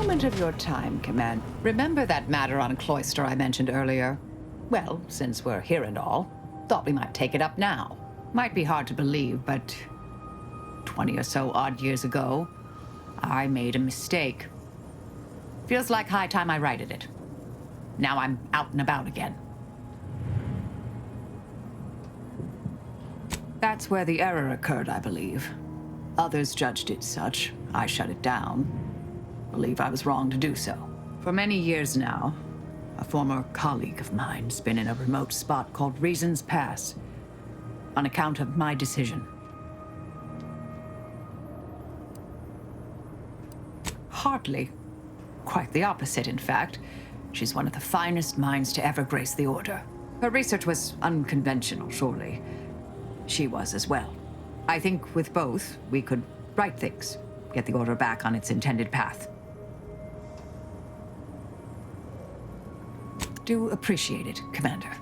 moment of your time, Command. Remember that matter on Cloister I mentioned earlier? Well, since we're here and all, thought we might take it up now. Might be hard to believe, but 20 or so odd years ago, I made a mistake. Feels like high time I righted it. Now I'm out and about again. That's where the error occurred, I believe. Others judged it such. I shut it down. Believe I was wrong to do so. For many years now, a former colleague of mine's been in a remote spot called Reasons Pass, on account of my decision. Hardly. Quite the opposite, in fact. She's one of the finest minds to ever grace the Order. Her research was unconventional, surely. She was as well. I think with both, we could right things, get the Order back on its intended path. Do appreciate it, Commander.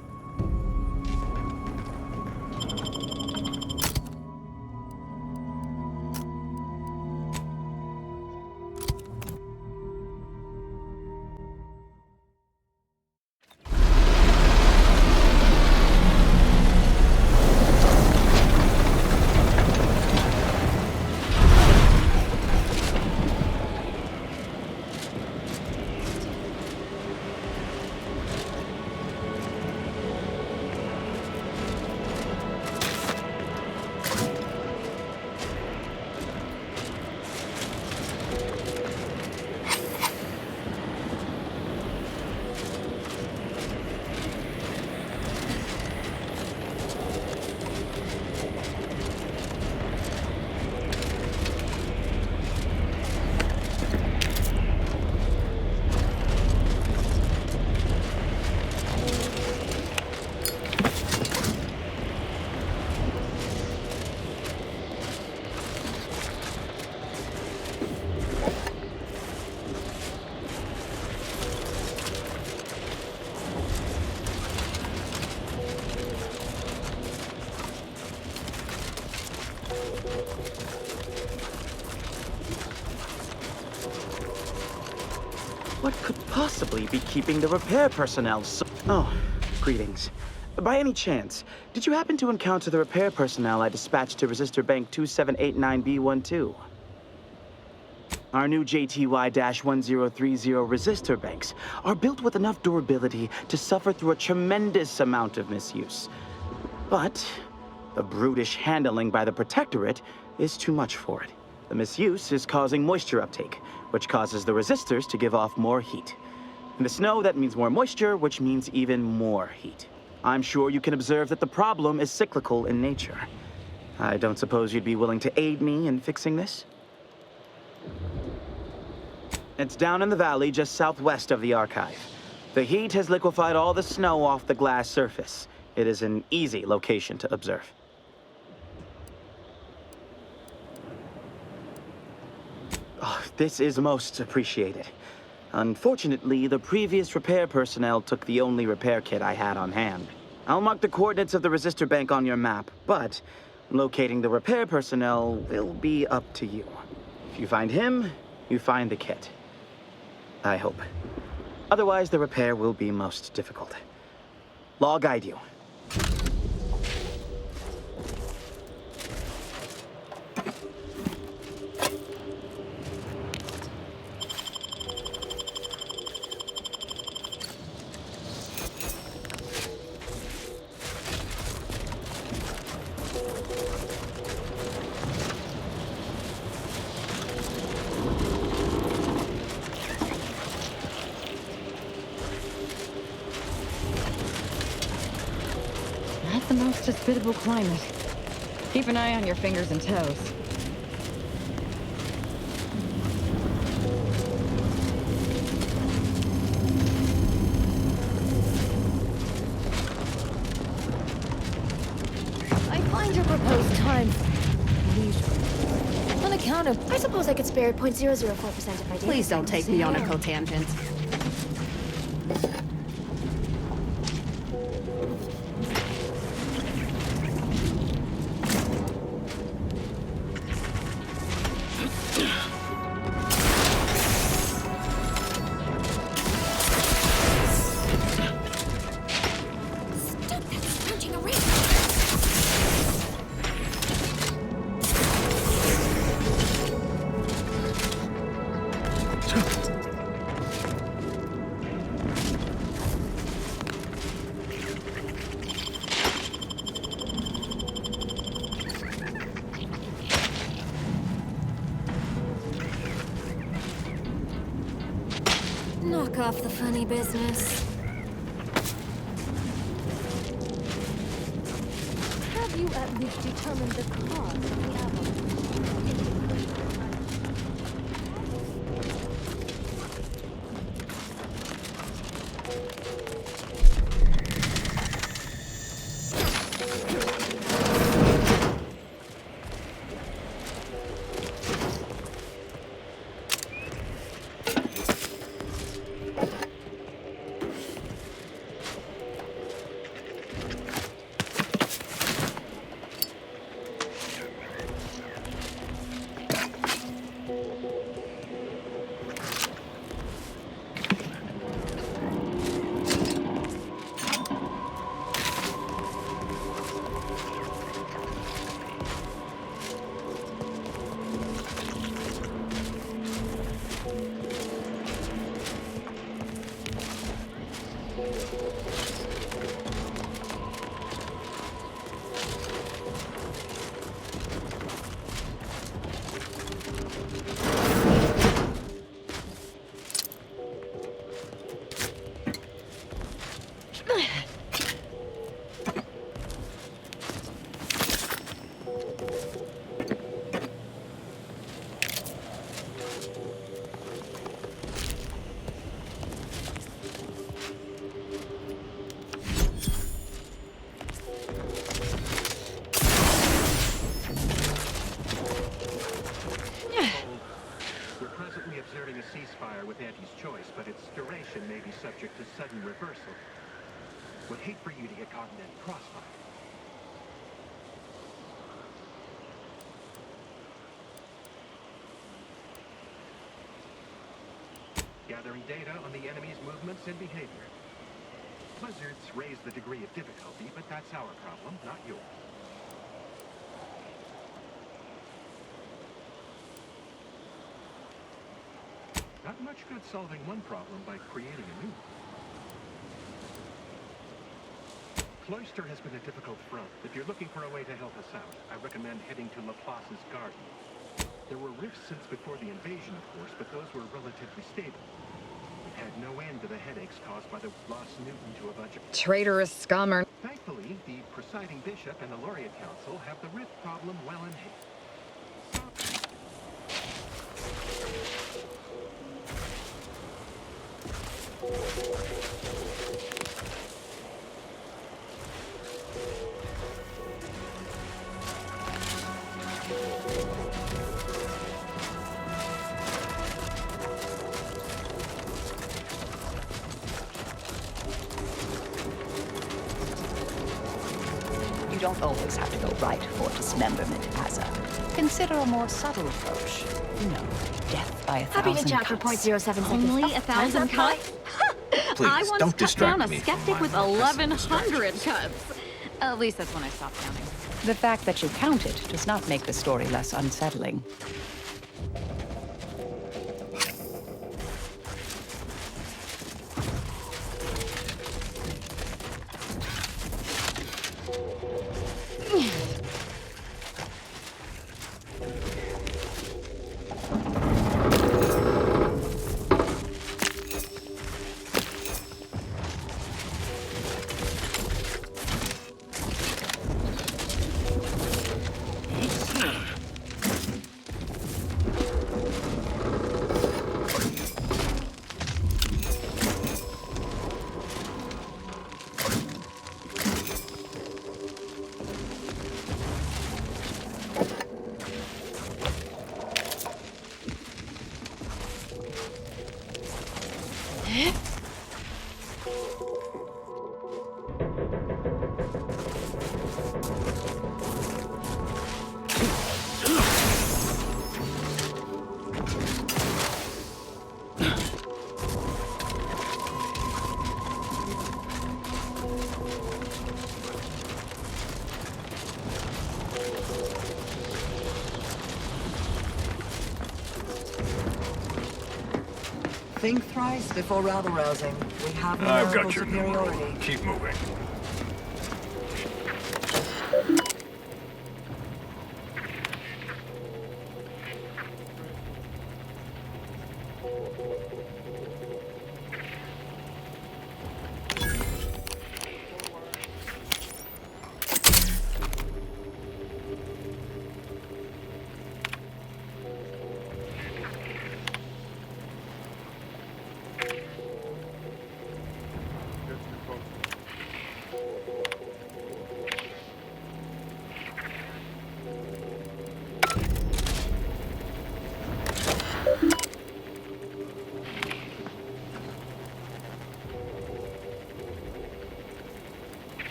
What could possibly be keeping the repair personnel so... Oh, greetings. By any chance, did you happen to encounter the repair personnel I dispatched to Resistor Bank 2789B12? Our new JTY-1030 resistor banks are built with enough durability to suffer through a tremendous amount of misuse. But the brutish handling by the Protectorate is too much for it. The misuse is causing moisture uptake, which causes the resistors to give off more heat. In the snow, that means more moisture, which means even more heat. I'm sure you can observe that the problem is cyclical in nature. I don't suppose you'd be willing to aid me in fixing this? It's down in the valley just southwest of the archive. The heat has liquefied all the snow off the glass surface. It is an easy location to observe. Oh, this is most appreciated. Unfortunately, the previous repair personnel took the only repair kit I had on hand. I'll mark the coordinates of the resistor bank on your map, but locating the repair personnel will be up to you. If you find him, you find the kit. I hope. Otherwise, the repair will be most difficult. I'll guide you. Not the most hospitable climate. Keep an eye on your fingers and toes. I find your proposed time unusual. On account of, I suppose I could spare 0.004% of my data. Please don't take me on a cotangent. Knock off the funny business. Have you at least determined the cause of the avalanche? observing a ceasefire with Auntie's choice, but its duration may be subject to sudden reversal. Would hate for you to get caught in that crossfire. Gathering data on the enemy's movements and behavior. Blizzards raise the degree of difficulty, but that's our problem, not yours. Not much good solving one problem by creating a new one. Cloister has been a difficult front. If you're looking for a way to help us out, I recommend heading to Laplace's garden. There were rifts since before the invasion, of course, but those were relatively stable. We've had no end to the headaches caused by the lost Newton to a bunch of... Traitorous scum or... Thankfully, the presiding bishop and the Laureate Council have the rift problem well in hand. You don't always have to go right for dismemberment, Asa. Consider a more subtle approach. You know, death by a Happy thousand to chat for cuts. 0.07 seconds. Only Oh, 1,000 cuts? Please, I once don't cut down distract a me. skeptic with 1,100 cuts. At least that's when I stopped counting. The fact that you counted does not make the story less unsettling. Think thrice before rabble-rousing. We have I've got numerical your superiority. number. Keep moving.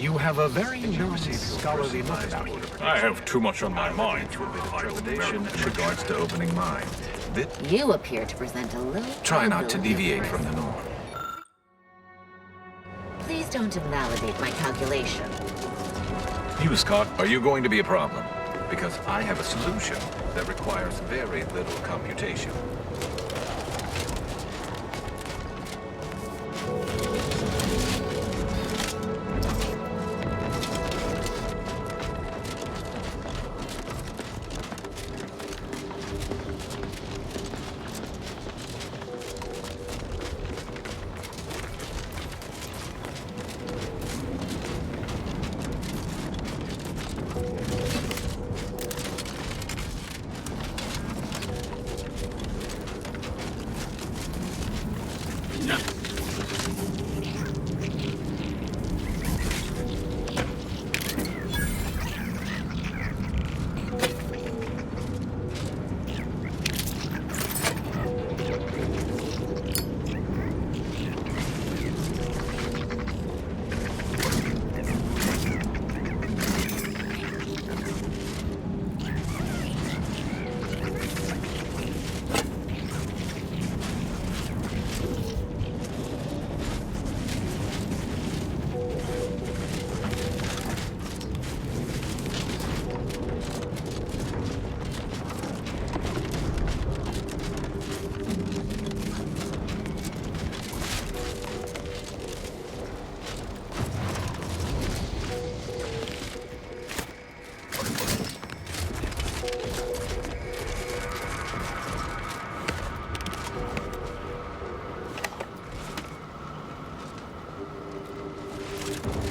You have a very scholarly look about you. I have too much on my mind for a idle mission in regards to opening mine. You appear to present a little... Try not to deviate from the norm. Please don't invalidate my calculation. You, Scott, are you going to be a problem? Because I have a solution that requires very little computation.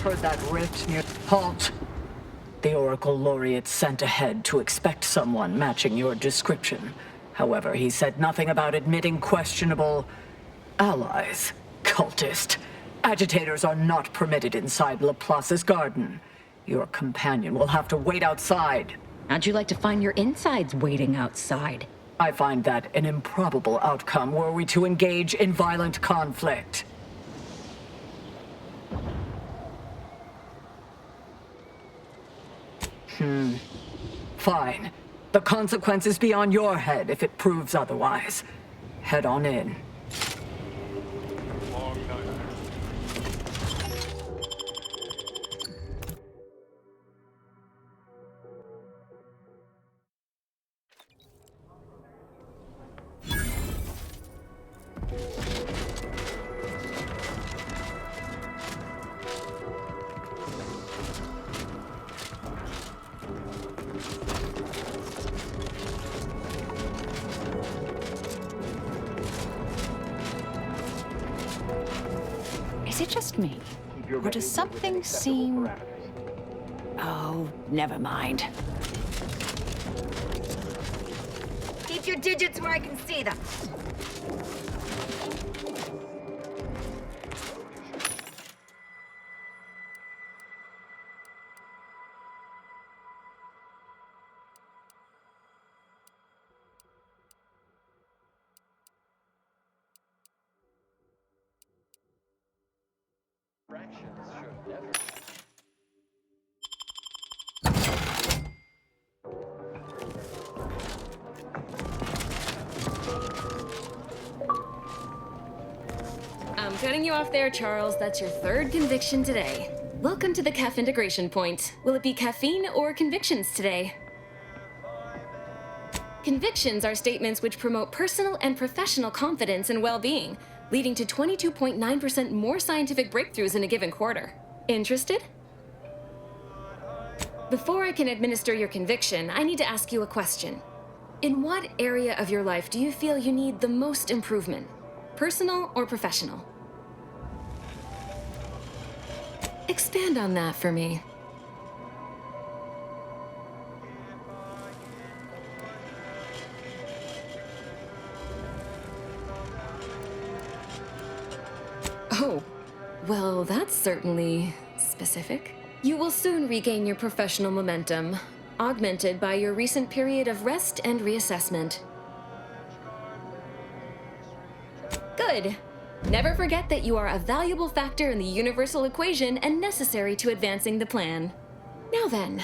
Heard that rift near... Halt! The Oracle Laureate sent ahead to expect someone matching your description. However, he said nothing about admitting questionable... allies. Cultist. Agitators are not permitted inside Laplace's garden. Your companion will have to wait outside. How'd you like to find your insides waiting outside? I find that an improbable outcome were we to engage in violent conflict. Fine. The consequence is beyond your head if it proves otherwise. Head on in. Is it just me? Or does something seem... Oh, never mind. Keep your digits where I can see them. I'm cutting you off there, Charles. That's your third conviction today. Welcome to the CAF integration point. Will it be caffeine or convictions today? Convictions are statements which promote personal and professional confidence and well-being, leading to 22.9% more scientific breakthroughs in a given quarter. Interested? Before I can administer your conviction, I need to ask you a question. In what area of your life do you feel you need the most improvement? Personal or professional? Expand on that for me. Oh, well, that's certainly specific. You will soon regain your professional momentum, augmented by your recent period of rest and reassessment. Good. Never forget that you are a valuable factor in the universal equation and necessary to advancing the plan. Now then,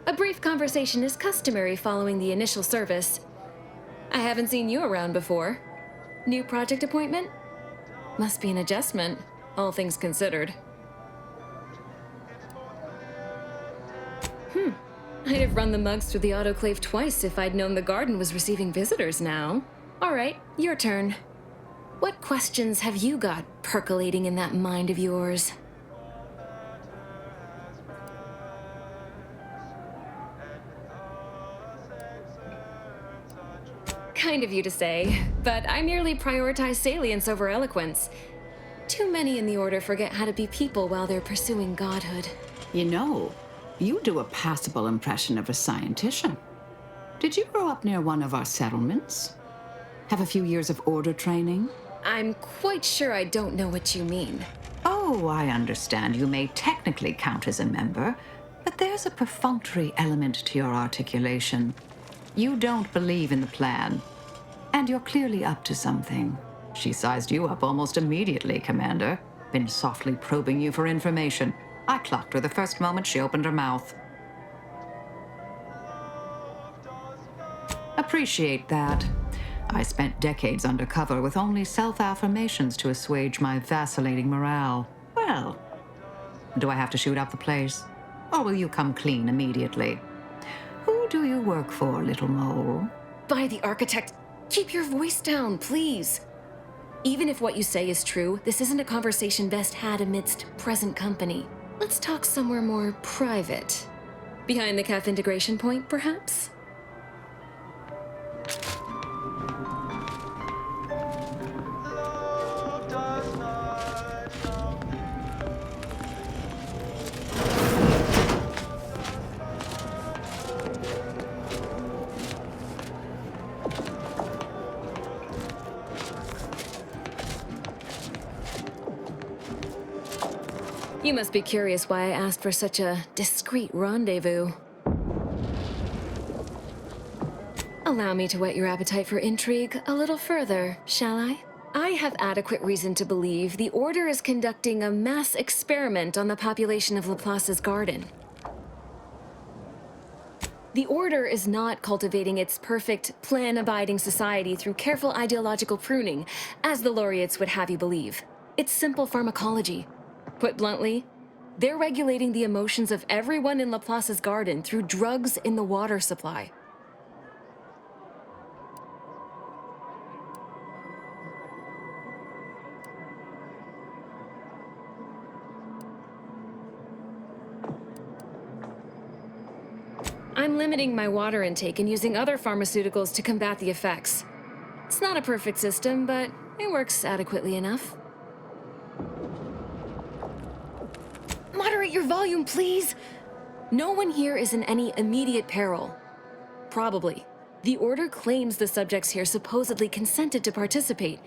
a brief conversation is customary following the initial service. I haven't seen you around before. New project appointment? Must be an adjustment, all things considered. I'd have run the mugs through the autoclave twice if I'd known the garden was receiving visitors now. All right, your turn. What questions have you got percolating in that mind of yours? Kind of you to say, but I merely prioritize salience over eloquence. Too many in the Order forget how to be people while they're pursuing godhood. You know, you do a passable impression of a scientician. Did you grow up near one of our settlements? Have a few years of Order training? I'm quite sure I don't know what you mean. Oh, I understand you may technically count as a member, but there's a perfunctory element to your articulation. You don't believe in the plan, and you're clearly up to something. She sized you up almost immediately, Commander. Been softly probing you for information. I clocked her the first moment she opened her mouth. Appreciate that. I spent decades undercover with only self-affirmations to assuage my vacillating morale. Well, do I have to shoot up the place? Or will you come clean immediately? Who do you work for, little mole? By the architect, keep your voice down, please. Even if what you say is true, this isn't a conversation best had amidst present company. Let's talk somewhere more private. Behind the CAF integration point, perhaps? You must be curious why I asked for such a discreet rendezvous. Allow me to whet your appetite for intrigue a little further, shall I? I have adequate reason to believe the Order is conducting a mass experiment on the population of Laplace's garden. The Order is not cultivating its perfect, plan-abiding society through careful ideological pruning, as the laureates would have you believe. It's simple pharmacology. Put bluntly, they're regulating the emotions of everyone in Laplace's garden through drugs in the water supply. I'm limiting my water intake and using other pharmaceuticals to combat the effects. It's not a perfect system, but it works adequately enough. Moderate your volume, please! No one here is in any immediate peril. Probably. The Order claims the subjects here supposedly consented to participate,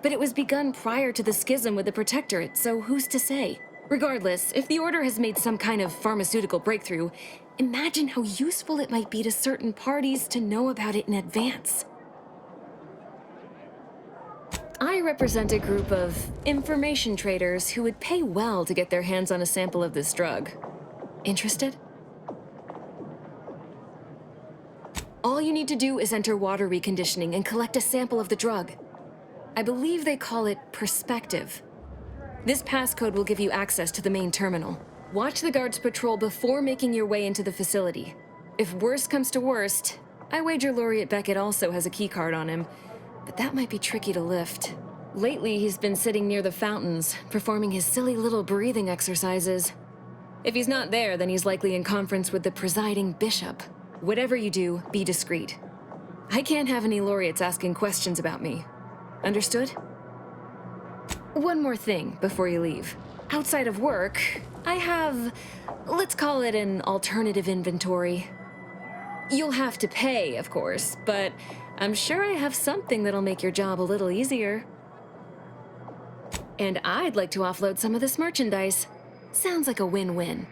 but it was begun prior to the schism with the Protectorate, so who's to say? Regardless, if the Order has made some kind of pharmaceutical breakthrough, imagine how useful it might be to certain parties to know about it in advance. I represent a group of information traders who would pay well to get their hands on a sample of this drug. Interested? All you need to do is enter water reconditioning and collect a sample of the drug. I believe they call it Perspective. This passcode will give you access to the main terminal. Watch the guards patrol before making your way into the facility. If worst comes to worst, I wager Laureate Beckett also has a keycard on him, but that might be tricky to lift. Lately, he's been sitting near the fountains, performing his silly little breathing exercises. If he's not there, then he's likely in conference with the presiding bishop. Whatever you do, be discreet. I can't have any laureates asking questions about me. Understood? One more thing before you leave. Outside of work, I have, let's call it an alternative inventory. You'll have to pay, of course, but I'm sure I have something that'll make your job a little easier. And I'd like to offload some of this merchandise. Sounds like a win-win.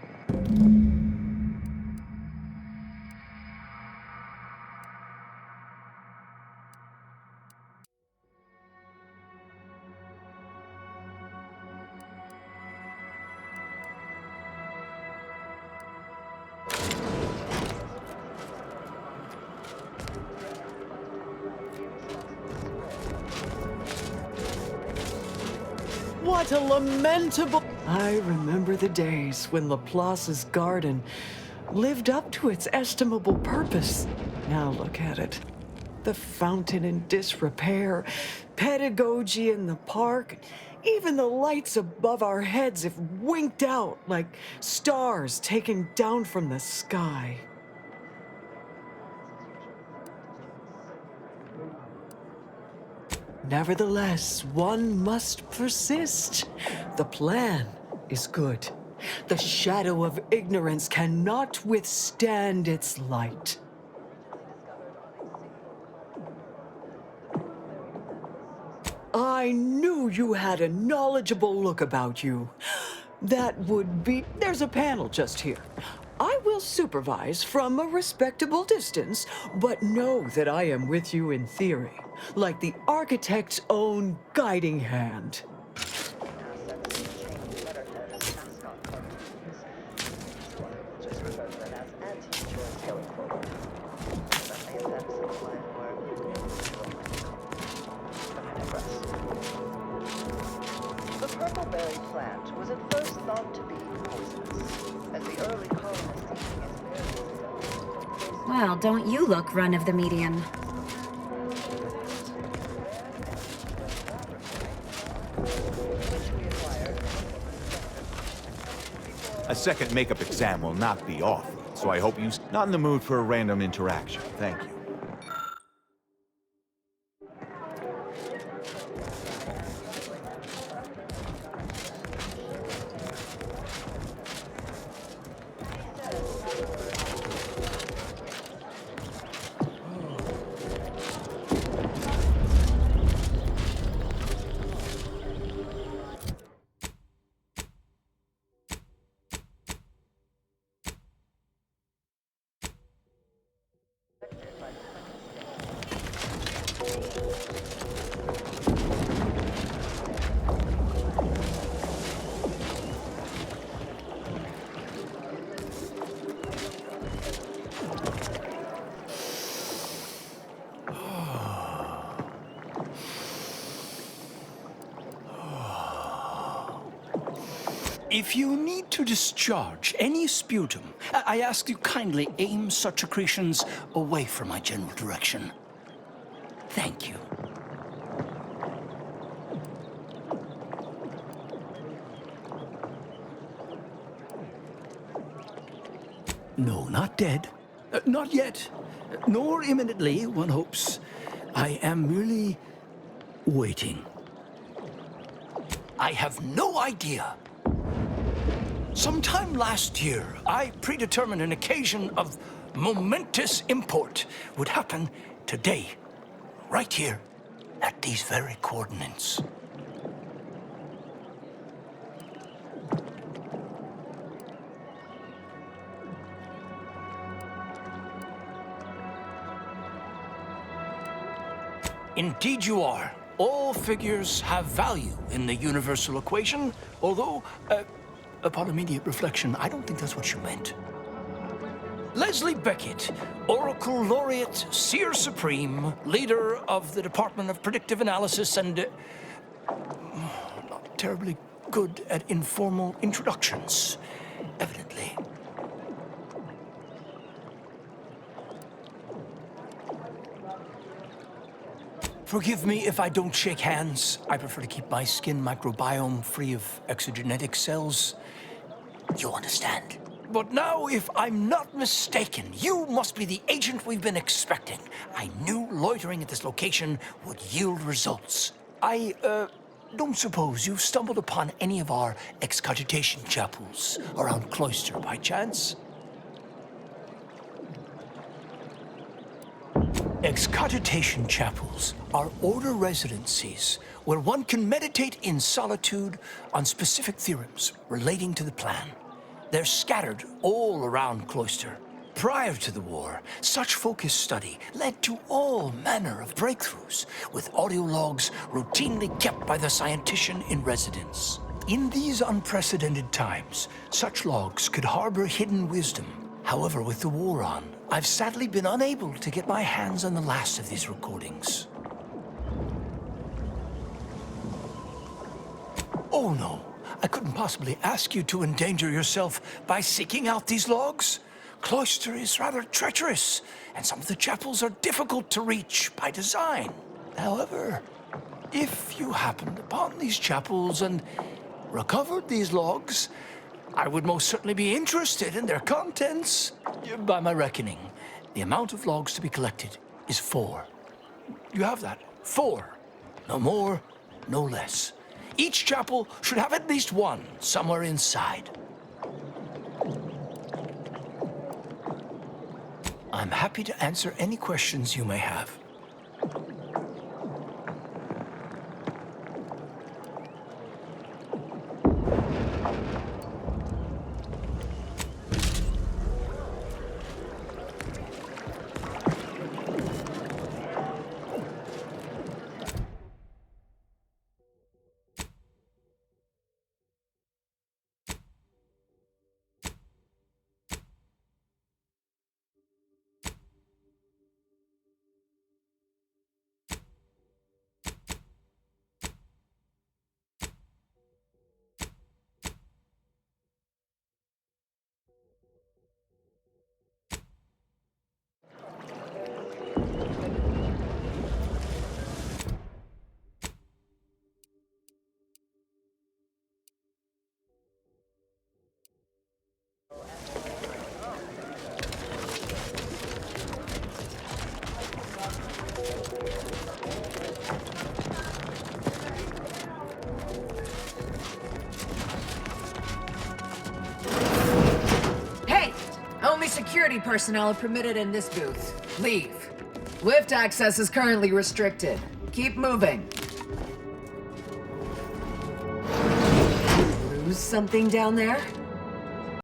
What a lamentable... I remember the days when Laplace's garden lived up to its estimable purpose. Now look at it. The fountain in disrepair, pedagogy in the park, even the lights above our heads have winked out like stars taken down from the sky. Nevertheless, one must persist. The plan is good. The shadow of ignorance cannot withstand its light. I knew you had a knowledgeable look about you. That would be... There's a panel just here. I will supervise from a respectable distance, but know that I am with you in theory, like the architect's own guiding hand. The purple-berry plant was at first thought to be poisonous, as the early colonists eating its berries. Well, don't you look run of the median? A second makeup exam will not be off, so I hope you're not in the mood for a random interaction. Thank you. If you need to discharge any sputum, I ask you kindly aim such accretions away from my general direction. Thank you. No, not dead. Not yet. Nor imminently, one hopes. I am merely waiting. I have no idea. Sometime last year, I predetermined an occasion of momentous import would happen today, right here, at these very coordinates. Indeed you are. All figures have value in the universal equation, although, upon immediate reflection, I don't think that's what you meant. Leslie Beckett, Oracle Laureate, Seer Supreme, leader of the Department of Predictive Analysis, and not terribly good at informal introductions, evidently. Forgive me if I don't shake hands. I prefer to keep my skin microbiome free of exogenetic cells. You understand? But now, if I'm not mistaken, you must be the agent we've been expecting. I knew loitering at this location would yield results. I, don't suppose you've stumbled upon any of our excogitation chapels around Cloister by chance? Excogitation chapels are order residencies where one can meditate in solitude on specific theorems relating to the plan. They're scattered all around Cloister. Prior to the war, such focused study led to all manner of breakthroughs, with audio logs routinely kept by the scientician in residence. In these unprecedented times, such logs could harbor hidden wisdom. However, with the war on, I've sadly been unable to get my hands on the last of these recordings. Oh, Oh, no. I couldn't possibly ask you to endanger yourself by seeking out these logs. Cloister is rather treacherous, and some of the chapels are difficult to reach by design. However, if you happened upon these chapels and recovered these logs, I would most certainly be interested in their contents. By my reckoning, the amount of logs to be collected is 4. You have that? 4. No more, no less. Each chapel should have at least one somewhere inside. I'm happy to answer any questions you may have. Only security personnel are permitted in this booth. Leave. Lift access is currently restricted. Keep moving. Lose something down there?